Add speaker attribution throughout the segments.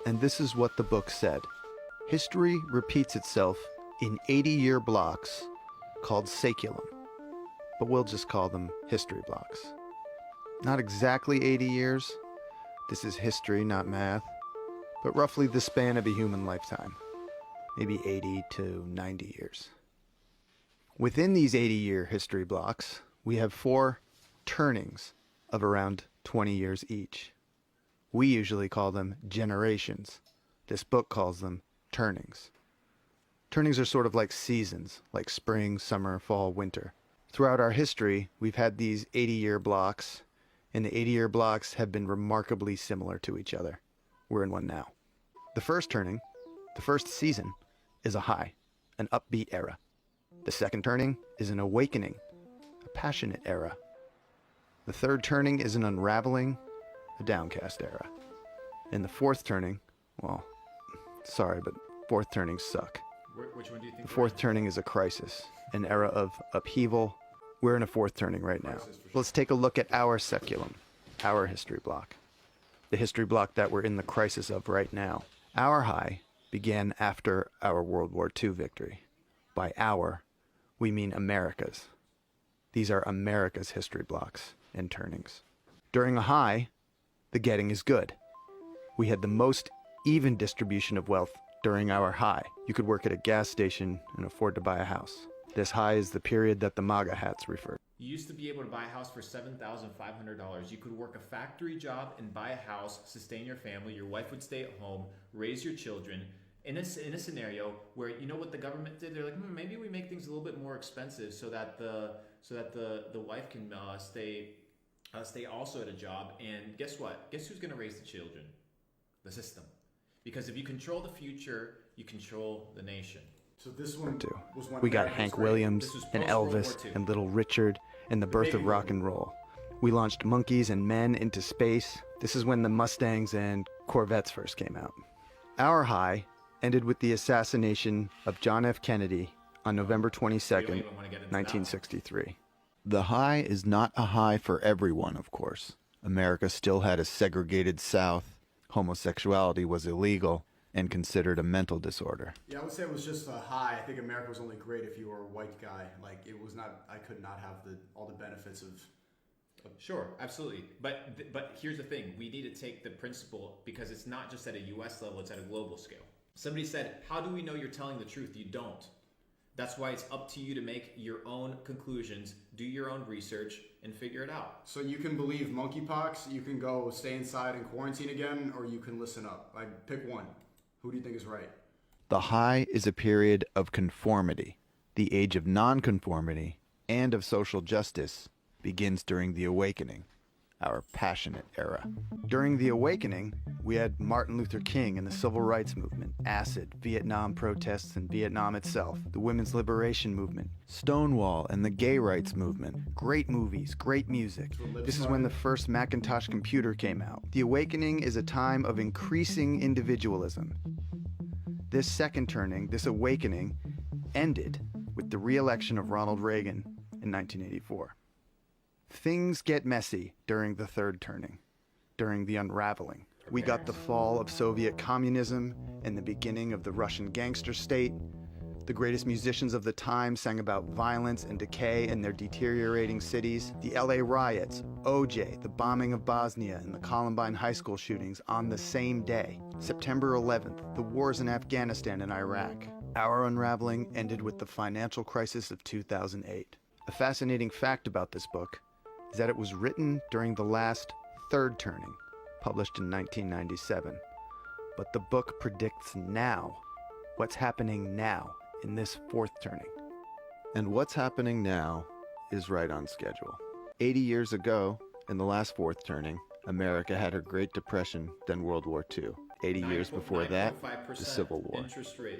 Speaker 1: And this is what the book said. History repeats itself in 80-year blocks called saeculum, but we'll just call them history blocks. Not exactly 80 years. This is history, not math, but roughly the span of a human lifetime, maybe 80 to 90 years. Within these 80-year history blocks, we have 4 turnings of around 20 years each. We usually call them generations. This book calls them turnings. Turnings are sort of like seasons, like spring, summer, fall, winter. Throughout our history, we've had these 80-year blocks, and the 80-year blocks have been remarkably similar to each other. We're in one now. The first turning, the first season, is a high, an upbeat era. The second turning is an awakening, a passionate era. The third turning is an unraveling, a downcast era. And the fourth turning, well, sorry, but fourth turnings suck.
Speaker 2: Which one do you think?
Speaker 1: The fourth turning is a crisis, an era of upheaval. We're in a fourth turning right now. Let's take a look at our saeculum, our history block. The history block that we're in the crisis of right now. Our high began after our World War II victory. By our, we mean America's. These are America's history blocks and turnings. During a high, the getting is good. We had the most even distribution of wealth during our high. You could work at a gas station and afford to buy a house. This high is the period that the MAGA hats refer.
Speaker 2: You used to be able to buy a house for $7,500. You could work a factory job and buy a house, sustain your family. Your wife would stay at home, raise your children. In a scenario where, you know what the government did? They're like, maybe we make things a little bit more expensive so that the wife can stay also at a job. And guess what? Guess who's going to raise the children? The system. Because if you control the future, you control the nation.
Speaker 3: So this one was one.
Speaker 1: We got Hank Williams and Elvis and Little Richard and the birth of rock and roll. We launched monkeys and men into space. This is when the Mustangs and Corvettes first came out. Our high ended with the assassination of John F. Kennedy on November 22nd, 1963. The high is not a high for everyone, of course. America still had a segregated South. Homosexuality was illegal and considered a mental disorder.
Speaker 3: Yeah, I would say it was just a high. I think America was only great if you were a white guy. Like, it was not, I could not have all the benefits of...
Speaker 2: Sure, absolutely. But here's the thing. We need to take the principle, because it's not just at a U.S. level, it's at a global scale. Somebody said, how do we know you're telling the truth? You don't. That's why it's up to you to make your own conclusions, do your own research, and figure it out.
Speaker 3: So you can believe monkeypox, you can go stay inside and quarantine again, or you can listen up. Like, pick one. Who do you think is right?
Speaker 1: The high is a period of conformity. The age of nonconformity and of social justice begins during the awakening, our passionate era. During the awakening, we had Martin Luther King and the Civil Rights Movement, acid, Vietnam protests and Vietnam itself, the women's liberation movement, Stonewall and the gay rights movement, great movies, great music. This is when the first Macintosh computer came out. The awakening is a time of increasing individualism. This second turning, this awakening, ended with the re-election of Ronald Reagan in 1984. Things get messy during the third turning, during the unraveling. We got the fall of Soviet communism and the beginning of the Russian gangster state. The greatest musicians of the time sang about violence and decay in their deteriorating cities. The LA riots, OJ, the bombing of Bosnia, and the Columbine high school shootings on the same day. September 11th, the wars in Afghanistan and Iraq. Our unraveling ended with the financial crisis of 2008. A fascinating fact about this book is that it was written during the last third turning, published in 1997. But the book predicts now, what's happening now in this fourth turning. And what's happening now is right on schedule. 80 years ago, in the last fourth turning, America had her Great Depression, then World War II. 80 years before that, the Civil War.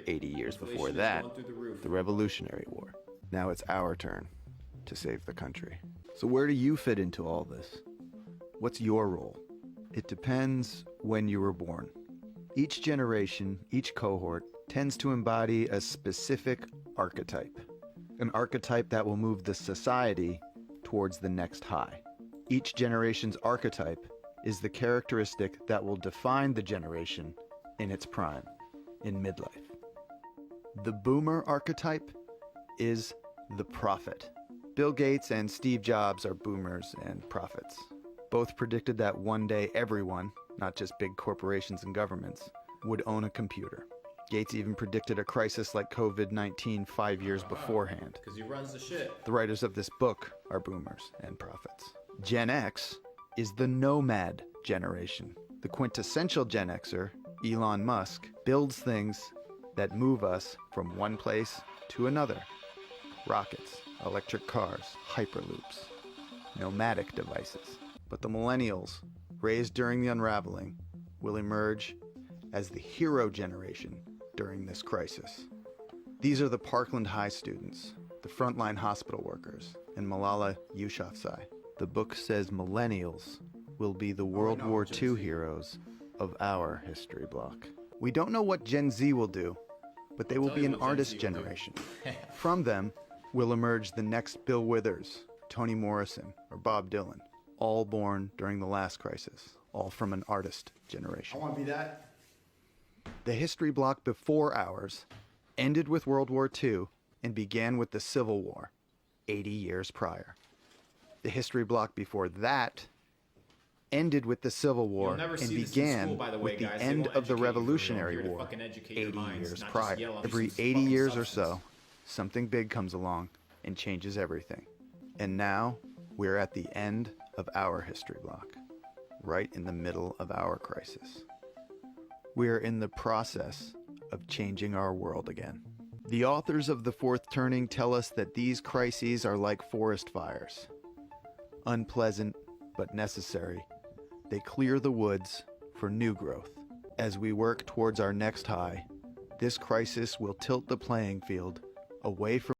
Speaker 1: 80 years before that, the Revolutionary War. Now it's our turn to save the country. So where do you fit into all this? What's your role? It depends when you were born. Each generation, each cohort, tends to embody a specific archetype. An archetype that will move the society towards the next high. Each generation's archetype is the characteristic that will define the generation in its prime, in midlife. The boomer archetype is the prophet. Bill Gates and Steve Jobs are boomers and prophets. Both predicted that one day everyone, not just big corporations and governments, would own a computer. Gates even predicted a crisis like COVID-19 5 years beforehand.
Speaker 2: Because he runs the shit.
Speaker 1: The writers of this book are boomers and prophets. Gen X is the nomad generation. The quintessential Gen Xer, Elon Musk, builds things that move us from one place to another. Rockets, electric cars, hyperloops, nomadic devices. But the millennials, raised during the unraveling, will emerge as the hero generation during this crisis. These are the Parkland High students, the frontline hospital workers, and Malala Yousafzai. The book says millennials will be the World War II heroes of our history block. We don't know what Gen Z will do, but they will be an artist generation. From them will emerge the next Bill Withers, Toni Morrison, or Bob Dylan, all born during the last crisis, all from an artist generation.
Speaker 3: I want to be that.
Speaker 1: The history block before ours ended with World War II and began with the Civil War, 80 years prior. The history block before that ended with the Civil War and began with the end of the Revolutionary War, 80 years prior. Every 80 years or so, something big comes along and changes everything. And now, we're at the end of our history block, right in the middle of our crisis. We're in the process of changing our world again. The authors of The Fourth Turning tell us that these crises are like forest fires. Unpleasant, but necessary. They clear the woods for new growth. As we work towards our next high, this crisis will tilt the playing field away from